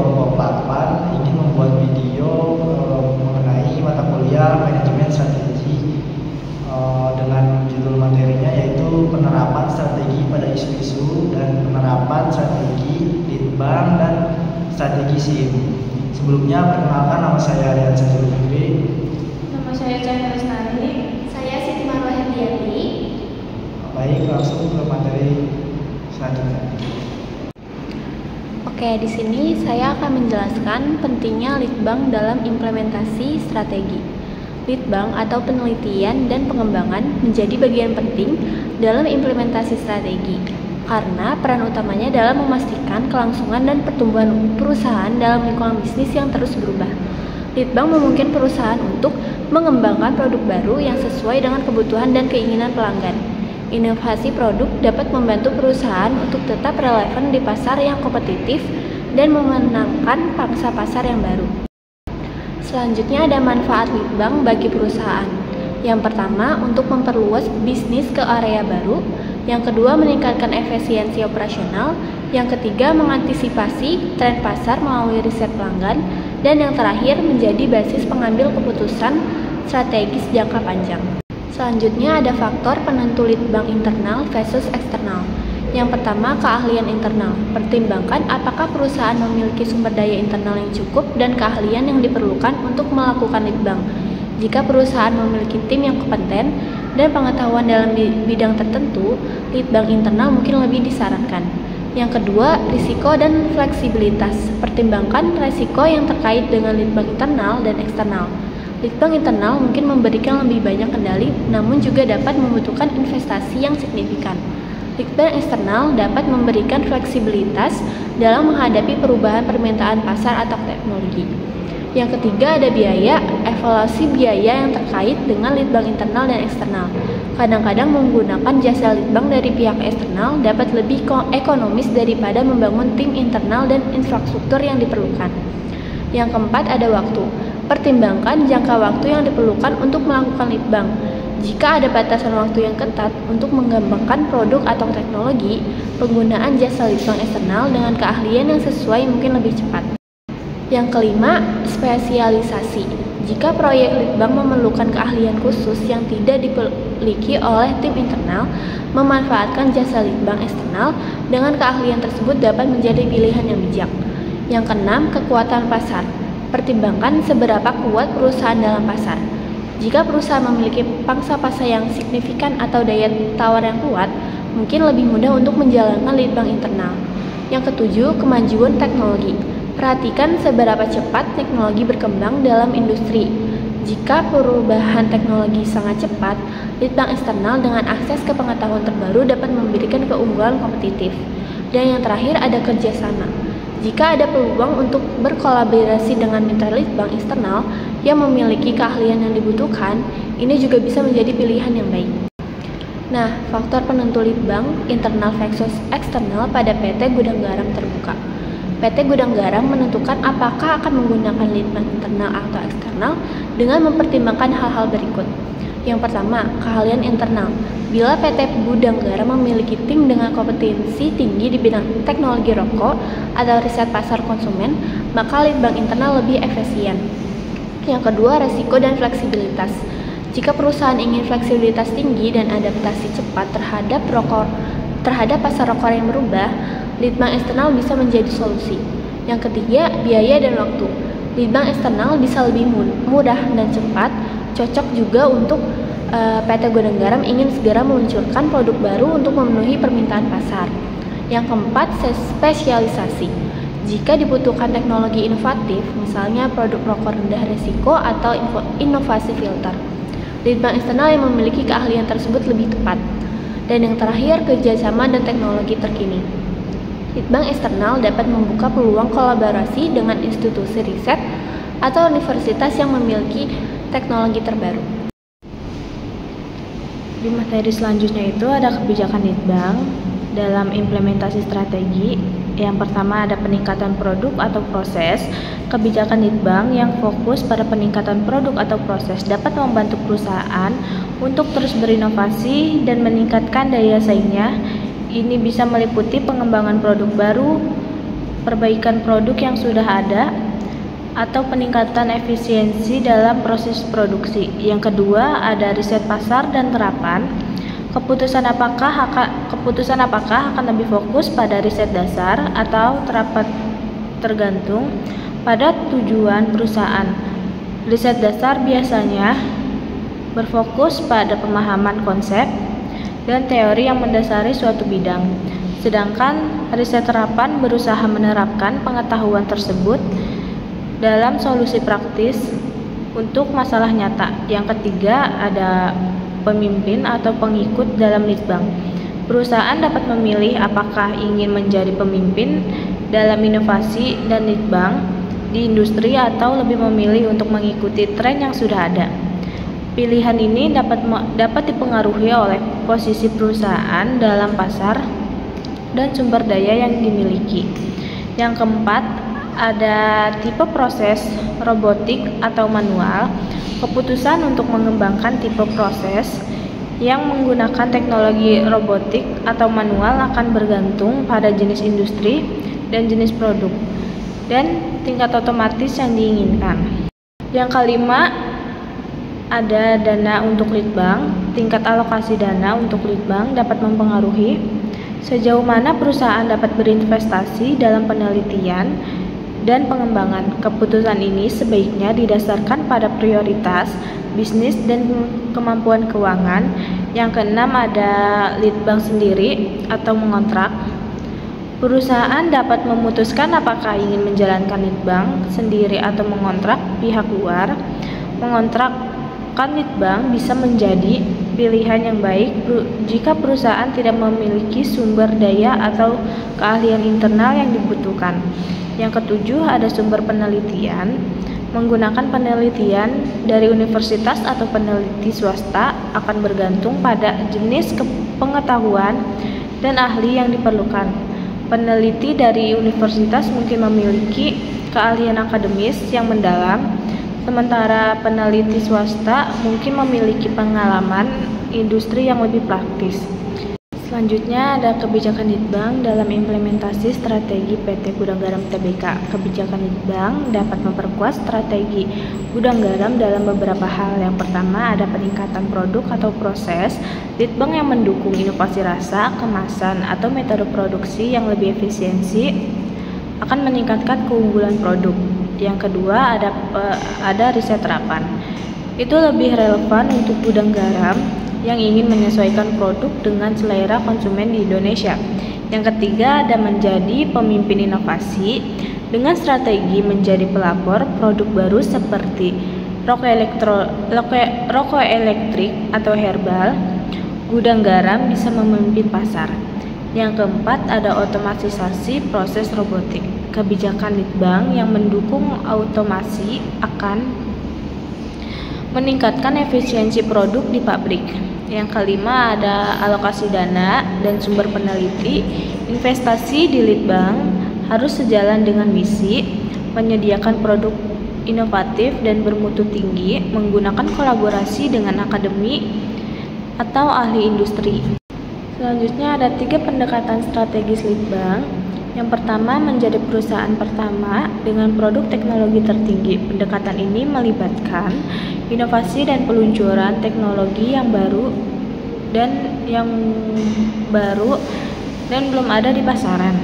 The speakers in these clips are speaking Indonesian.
kelompok 8 ingin membuat video mengenai mata kuliah manajemen strategi dengan judul materinya yaitu penerapan strategi pada isu-isu dan penerapan strategi lead bank dan strategi SIM. Sebelumnya perkenalkan, nama saya Aryan Sajulukri. Nama saya Cahaya Lestari. Saya Siti Marwah Herdiati. Baik, langsung ke materi selanjutnya. Oke, di sini saya akan menjelaskan pentingnya lead bank dalam implementasi strategi. Lead bank atau penelitian dan pengembangan menjadi bagian penting dalam implementasi strategi karena peran utamanya dalam memastikan kelangsungan dan pertumbuhan perusahaan dalam lingkungan bisnis yang terus berubah. Lead bank memungkinkan perusahaan untuk mengembangkan produk baru yang sesuai dengan kebutuhan dan keinginan pelanggan. Inovasi produk dapat membantu perusahaan untuk tetap relevan di pasar yang kompetitif dan memenangkan pangsa pasar yang baru. Selanjutnya ada manfaat lead bank bagi perusahaan. Yang pertama, untuk memperluas bisnis ke area baru. Yang kedua, meningkatkan efisiensi operasional. Yang ketiga, mengantisipasi tren pasar melalui riset pelanggan. Dan yang terakhir, menjadi basis pengambil keputusan strategis jangka panjang. Selanjutnya ada faktor penentu lead bank internal versus eksternal. Yang pertama, keahlian internal. Pertimbangkan apakah perusahaan memiliki sumber daya internal yang cukup dan keahlian yang diperlukan untuk melakukan lead bank. Jika perusahaan memiliki tim yang kompeten dan pengetahuan dalam bidang tertentu, lead bank internal mungkin lebih disarankan. Yang kedua, risiko dan fleksibilitas. Pertimbangkan risiko yang terkait dengan lead bank internal dan eksternal. Lead bank internal mungkin memberikan lebih banyak kendali, namun juga dapat membutuhkan investasi yang signifikan. Lead bank eksternal dapat memberikan fleksibilitas dalam menghadapi perubahan permintaan pasar atau teknologi. Yang ketiga ada biaya, evaluasi biaya yang terkait dengan lead bank internal dan eksternal. Kadang-kadang menggunakan jasa lead bank dari pihak eksternal dapat lebih ekonomis daripada membangun tim internal dan infrastruktur yang diperlukan. Yang keempat ada waktu. Pertimbangkan jangka waktu yang diperlukan untuk melakukan lead bank. Jika ada batasan waktu yang ketat untuk mengembangkan produk atau teknologi, penggunaan jasa lead bank eksternal dengan keahlian yang sesuai mungkin lebih cepat. Yang kelima, spesialisasi. Jika proyek lead bank memerlukan keahlian khusus yang tidak dimiliki oleh tim internal, memanfaatkan jasa lead bank eksternal dengan keahlian tersebut dapat menjadi pilihan yang bijak. Yang keenam, kekuatan pasar. Pertimbangkan seberapa kuat perusahaan dalam pasar. Jika perusahaan memiliki pangsa pasar yang signifikan atau daya tawar yang kuat, mungkin lebih mudah untuk menjalankan lead bank internal. Yang ketujuh, kemajuan teknologi. Perhatikan seberapa cepat teknologi berkembang dalam industri. Jika perubahan teknologi sangat cepat, lead bank eksternal dengan akses ke pengetahuan terbaru dapat memberikan keunggulan kompetitif. Dan yang terakhir ada kerjasama. Jika ada peluang untuk berkolaborasi dengan mitra lead bank eksternal yang memiliki keahlian yang dibutuhkan, ini juga bisa menjadi pilihan yang baik. Nah, faktor penentu lead bank internal versus eksternal pada PT Gudang Garam terbuka. PT Gudang Garam menentukan apakah akan menggunakan lead bank internal atau eksternal dengan mempertimbangkan hal-hal berikut. Yang pertama, keahlian internal. Bila PT Gudang Garam memiliki tim dengan kompetensi tinggi di bidang teknologi rokok atau riset pasar konsumen, maka lead bank internal lebih efisien. Yang kedua, resiko dan fleksibilitas. Jika perusahaan ingin fleksibilitas tinggi dan adaptasi cepat terhadap pasar rokok yang berubah, lead bank eksternal bisa menjadi solusi. Yang ketiga, biaya dan waktu. Lead bank eksternal bisa lebih murah dan cepat, cocok juga untuk PT Gudang Garam ingin segera meluncurkan produk baru untuk memenuhi permintaan pasar. Yang keempat, spesialisasi. Jika dibutuhkan teknologi inovatif, misalnya produk rokok rendah risiko atau inovasi filter, lead bank eksternal yang memiliki keahlian tersebut lebih tepat. Dan yang terakhir, kerjasama dan teknologi terkini. Lead bank eksternal dapat membuka peluang kolaborasi dengan institusi riset atau universitas yang memiliki teknologi terbaru. Di materi selanjutnya itu ada kebijakan lead bank dalam implementasi strategi. Yang pertama ada peningkatan produk atau proses. Kebijakan lead bank yang fokus pada peningkatan produk atau proses dapat membantu perusahaan untuk terus berinovasi dan meningkatkan daya saingnya. Ini bisa meliputi pengembangan produk baru, perbaikan produk yang sudah ada, atau peningkatan efisiensi dalam proses produksi. Yang kedua, ada riset pasar dan terapan. Keputusan apakah akan lebih fokus pada riset dasar atau terapan tergantung pada tujuan perusahaan. Riset dasar biasanya berfokus pada pemahaman konsep dan teori yang mendasari suatu bidang. Sedangkan riset terapan berusaha menerapkan pengetahuan tersebut dalam solusi praktis untuk masalah nyata. Yang ketiga, ada pemimpin atau pengikut dalam litbang. Perusahaan dapat memilih apakah ingin menjadi pemimpin dalam inovasi dan litbang di industri atau lebih memilih untuk mengikuti tren yang sudah ada. Pilihan ini dapat dipengaruhi oleh posisi perusahaan dalam pasar dan sumber daya yang dimiliki. Yang keempat, ada tipe proses robotik atau manual. Keputusan untuk mengembangkan tipe proses yang menggunakan teknologi robotik atau manual akan bergantung pada jenis industri dan jenis produk dan tingkat otomatis yang diinginkan. Yang kelima, ada dana untuk litbang. Tingkat alokasi dana untuk litbang dapat mempengaruhi sejauh mana perusahaan dapat berinvestasi dalam penelitian dan pengembangan. Keputusan ini sebaiknya didasarkan pada prioritas bisnis dan kemampuan keuangan. Yang keenam, ada litbang sendiri atau mengontrak. Perusahaan dapat memutuskan apakah ingin menjalankan litbang sendiri atau mengontrak pihak luar. Mengontrakkan litbang bisa menjadi pilihan yang baik jika perusahaan tidak memiliki sumber daya atau keahlian internal yang dibutuhkan. Yang ketujuh, ada sumber penelitian. Menggunakan penelitian dari universitas atau peneliti swasta akan bergantung pada jenis pengetahuan dan ahli yang diperlukan. Peneliti dari universitas mungkin memiliki keahlian akademis yang mendalam, sementara peneliti swasta mungkin memiliki pengalaman industri yang lebih praktis. Selanjutnya, ada kebijakan litbang dalam implementasi strategi PT Gudang Garam Tbk. Kebijakan litbang dapat memperkuat strategi gudang garam dalam beberapa hal. Yang pertama, ada peningkatan produk atau proses litbang yang mendukung inovasi rasa, kemasan, atau metode produksi yang lebih efisiensi akan meningkatkan keunggulan produk. Yang kedua, ada riset terapan. Itu lebih relevan untuk gudang garam yang ingin menyesuaikan produk dengan selera konsumen di Indonesia. Yang ketiga, ada menjadi pemimpin inovasi dengan strategi menjadi pelapor produk baru seperti rokok elektrik atau herbal. Gudang garam bisa memimpin pasar. Yang keempat, ada otomatisasi proses robotik. Kebijakan litbang yang mendukung otomasi akan meningkatkan efisiensi produk di pabrik. Yang kelima, ada alokasi dana dan sumber peneliti. Investasi di litbang harus sejalan dengan misi, menyediakan produk inovatif dan bermutu tinggi, menggunakan kolaborasi dengan akademi atau ahli industri. Selanjutnya, ada 3 pendekatan strategis litbang. Yang pertama, menjadi perusahaan pertama dengan produk teknologi tertinggi. Pendekatan ini melibatkan inovasi dan peluncuran teknologi yang baru dan belum ada di pasaran.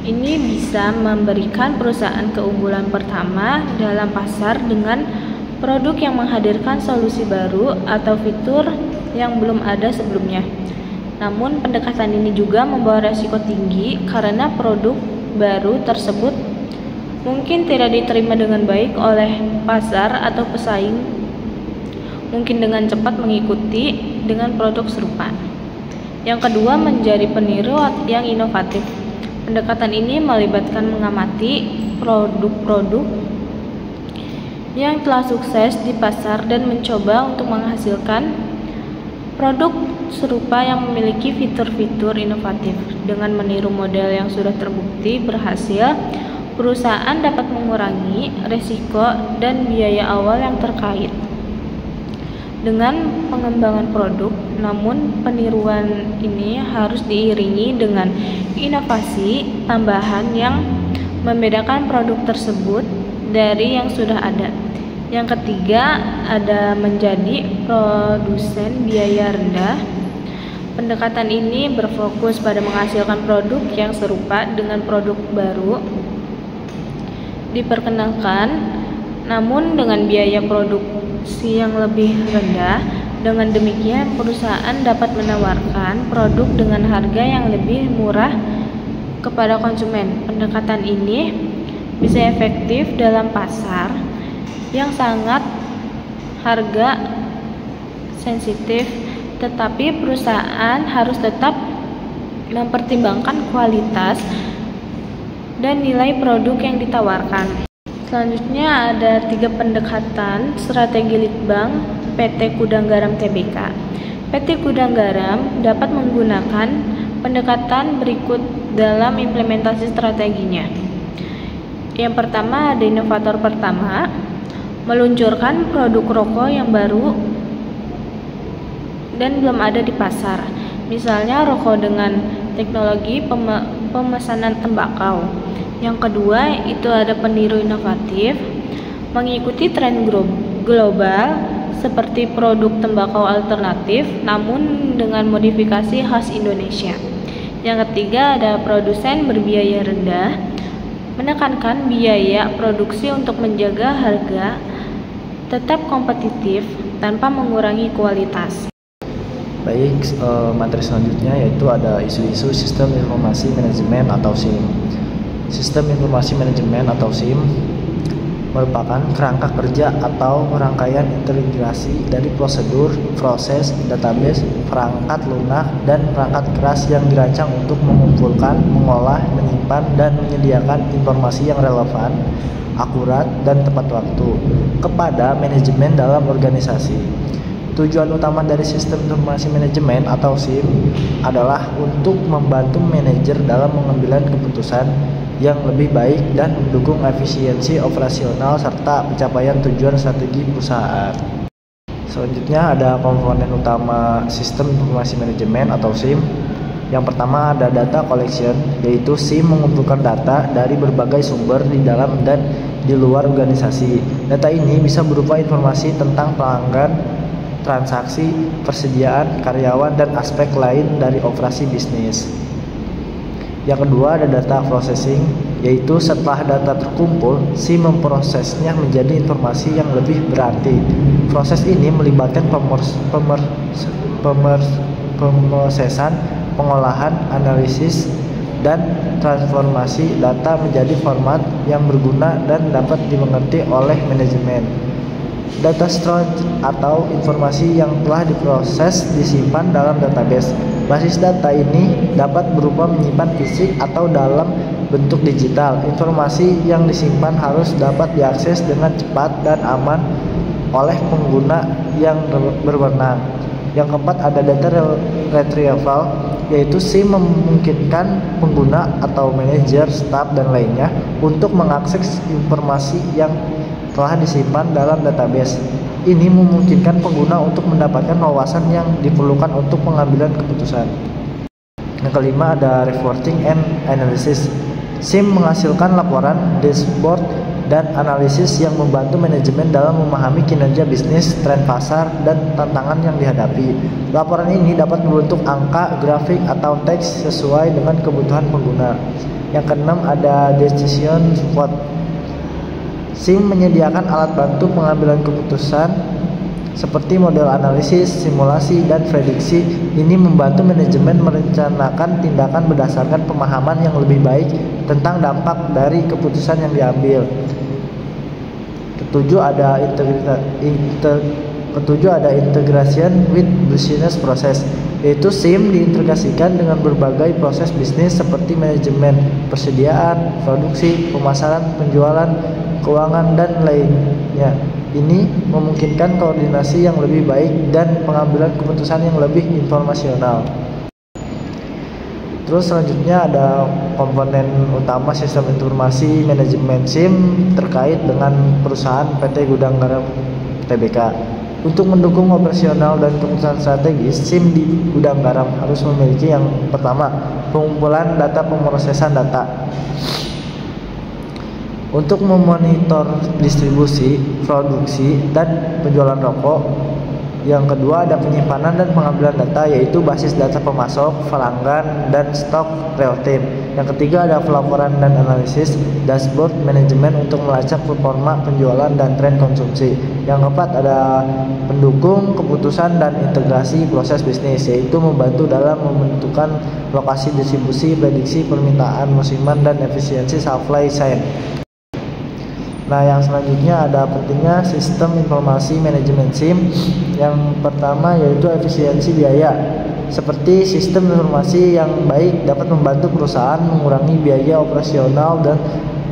Ini bisa memberikan perusahaan keunggulan pertama dalam pasar dengan produk yang menghadirkan solusi baru atau fitur yang belum ada sebelumnya. Namun, pendekatan ini juga membawa resiko tinggi karena produk baru tersebut mungkin tidak diterima dengan baik oleh pasar atau pesaing, mungkin dengan cepat mengikuti dengan produk serupa. Yang kedua, menjadi peniru yang inovatif. Pendekatan ini melibatkan mengamati produk-produk yang telah sukses di pasar dan mencoba untuk menghasilkan produk serupa yang memiliki fitur-fitur inovatif. Dengan meniru model yang sudah terbukti berhasil, perusahaan dapat mengurangi risiko dan biaya awal yang terkait dengan pengembangan produk. Namun, peniruan ini harus diiringi dengan inovasi tambahan yang membedakan produk tersebut dari yang sudah ada. Yang ketiga ada menjadi produsen biaya rendah. Pendekatan ini berfokus pada menghasilkan produk yang serupa dengan produk baru diperkenalkan, namun dengan biaya produksi yang lebih rendah. Dengan demikian, perusahaan dapat menawarkan produk dengan harga yang lebih murah kepada konsumen. Pendekatan ini bisa efektif dalam pasar yang sangat harga sensitif, tetapi perusahaan harus tetap mempertimbangkan kualitas dan nilai produk yang ditawarkan. Selanjutnya ada 3 pendekatan strategi litbang PT Gudang Garam Tbk. PT Gudang Garam dapat menggunakan pendekatan berikut dalam implementasi strateginya. Yang pertama ada inovator pertama, meluncurkan produk rokok yang baru dan belum ada di pasar. Misalnya rokok dengan teknologi pemesanan tembakau. Yang kedua itu ada peniru inovatif, mengikuti tren global seperti produk tembakau alternatif namun dengan modifikasi khas Indonesia. Yang ketiga ada produsen berbiaya rendah, menekankan biaya produksi untuk menjaga harga tetap kompetitif tanpa mengurangi kualitas. Baik, materi selanjutnya yaitu ada isu-isu sistem informasi manajemen atau SIM. Sistem informasi manajemen atau SIM merupakan kerangka kerja atau rangkaian integrasi dari prosedur, proses, database, perangkat lunak, dan perangkat keras yang dirancang untuk mengumpulkan, mengolah, menyimpan, dan menyediakan informasi yang relevan, akurat, dan tepat waktu kepada manajemen dalam organisasi. Tujuan utama dari sistem informasi manajemen atau SIM adalah untuk membantu manajer dalam pengambilan keputusan yang lebih baik dan mendukung efisiensi operasional serta pencapaian tujuan strategi perusahaan. Selanjutnya ada komponen utama sistem informasi manajemen atau SIM. Yang pertama ada data collection, yaitu SIM mengumpulkan data dari berbagai sumber di dalam dan di luar organisasi. Data ini bisa berupa informasi tentang pelanggan, transaksi, persediaan, karyawan, dan aspek lain dari operasi bisnis. Yang kedua ada data processing, yaitu setelah data terkumpul, SIM memprosesnya menjadi informasi yang lebih berarti. Proses ini melibatkan pemrosesan, pengolahan, analisis, dan transformasi data menjadi format yang berguna dan dapat dimengerti oleh manajemen. Data storage atau informasi yang telah diproses disimpan dalam database. Basis data ini dapat berupa menyimpan fisik atau dalam bentuk digital. Informasi yang disimpan harus dapat diakses dengan cepat dan aman oleh pengguna yang berwenang. Yang keempat ada data retrieval, yaitu SIM memungkinkan pengguna atau manajer, staf, dan lainnya untuk mengakses informasi yang telah disimpan dalam database. Ini memungkinkan pengguna untuk mendapatkan wawasan yang diperlukan untuk pengambilan keputusan. Yang kelima ada reporting and analysis. SIM menghasilkan laporan, dashboard, dan analisis yang membantu manajemen dalam memahami kinerja bisnis, tren pasar, dan tantangan yang dihadapi. Laporan ini dapat berbentuk angka, grafik, atau teks sesuai dengan kebutuhan pengguna. Yang keenam ada decision support. SIM menyediakan alat bantu pengambilan keputusan seperti model analisis, simulasi, dan prediksi. Ini membantu manajemen merencanakan tindakan berdasarkan pemahaman yang lebih baik tentang dampak dari keputusan yang diambil. Ketujuh ada integration with business process, yaitu SIM diintegrasikan dengan berbagai proses bisnis seperti manajemen, persediaan, produksi, pemasaran, penjualan, keuangan, dan lainnya. Ini memungkinkan koordinasi yang lebih baik dan pengambilan keputusan yang lebih informasional. Terus selanjutnya ada komponen utama sistem informasi manajemen SIM terkait dengan perusahaan PT Gudang Garam Tbk. Untuk mendukung operasional dan keputusan strategis, SIM di Gudang Garam harus memiliki yang pertama, pengumpulan data, pemrosesan data. untuk memonitor distribusi, produksi, dan penjualan rokok. Yang kedua ada penyimpanan dan pengambilan data, yaitu basis data pemasok, pelanggan, dan stok real time. Yang ketiga ada pelaporan dan analisis, dashboard manajemen untuk melacak performa penjualan dan tren konsumsi. Yang keempat ada pendukung keputusan dan integrasi proses bisnis, yaitu membantu dalam menentukan lokasi distribusi, prediksi permintaan musiman, dan efisiensi supply chain. Nah, yang selanjutnya ada pentingnya sistem informasi manajemen SIM. Yang pertama yaitu efisiensi biaya. Seperti sistem informasi yang baik dapat membantu perusahaan mengurangi biaya operasional dan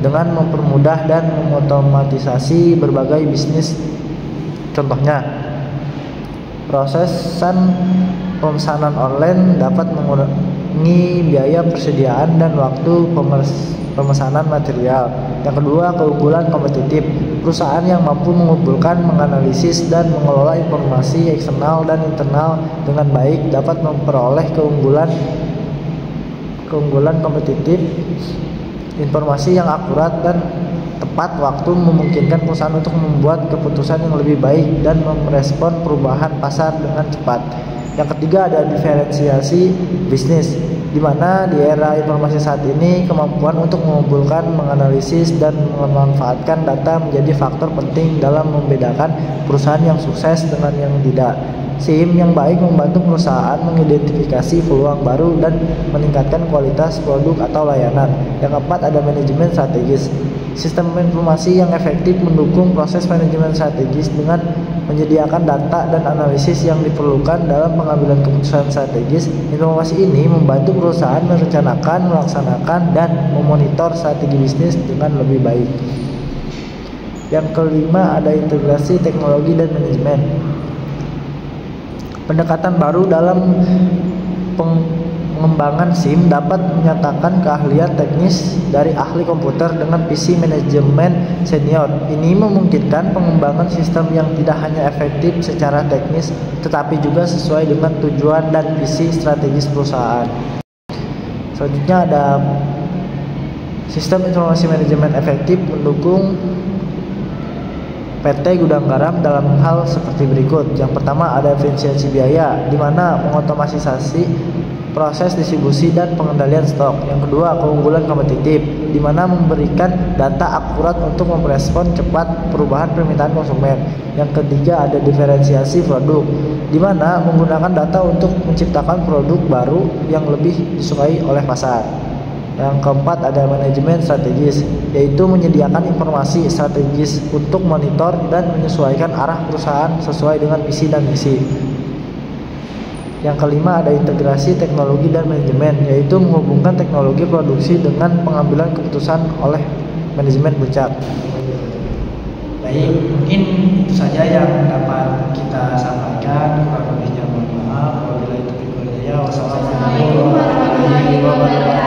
dengan mempermudah dan mengotomatisasi berbagai bisnis. Contohnya, pemesanan online dapat mengurangi biaya persediaan dan waktu pemesanan material. Yang kedua, keunggulan kompetitif. Perusahaan yang mampu mengumpulkan, menganalisis, dan mengelola informasi eksternal dan internal dengan baik dapat memperoleh keunggulan kompetitif. Informasi yang akurat dan tepat waktu memungkinkan perusahaan untuk membuat keputusan yang lebih baik dan merespon perubahan pasar dengan cepat. Yang ketiga ada diferensiasi bisnis, di mana di era informasi saat ini kemampuan untuk mengumpulkan, menganalisis, dan memanfaatkan data menjadi faktor penting dalam membedakan perusahaan yang sukses dengan yang tidak. SIM yang baik membantu perusahaan mengidentifikasi peluang baru dan meningkatkan kualitas produk atau layanan. Yang keempat ada manajemen strategis. Sistem informasi yang efektif mendukung proses manajemen strategis dengan menyediakan data dan analisis yang diperlukan dalam pengambilan keputusan strategis. Informasi ini membantu perusahaan merencanakan, melaksanakan, dan memonitor strategi bisnis dengan lebih baik. Yang kelima ada integrasi teknologi dan manajemen. Pendekatan baru dalam pengembangan SIM dapat menyatakan keahlian teknis dari ahli komputer dengan visi manajemen senior. Ini memungkinkan pengembangan sistem yang tidak hanya efektif secara teknis, tetapi juga sesuai dengan tujuan dan visi strategis perusahaan. Selanjutnya ada sistem informasi manajemen efektif mendukung PT Gudang Garam dalam hal seperti berikut. Yang pertama ada efisiensi biaya, di mana mengotomatisasi proses distribusi dan pengendalian stok. Yang kedua, keunggulan kompetitif, di mana memberikan data akurat untuk merespon cepat perubahan permintaan konsumen. Yang ketiga, ada diferensiasi produk, di mana menggunakan data untuk menciptakan produk baru yang lebih disukai oleh pasar. Yang keempat, ada manajemen strategis, yaitu menyediakan informasi strategis untuk monitor dan menyesuaikan arah perusahaan sesuai dengan visi dan misi. Yang kelima ada integrasi teknologi dan manajemen, yaitu menghubungkan teknologi produksi dengan pengambilan keputusan oleh manajemen puncak. Baik, mungkin itu saja yang dapat kita sampaikan. Kurang lebihnya mohon maaf. Wabillahi taufiq wal hidayah. Wassalamualaikum warahmatullahi wabarakatuh.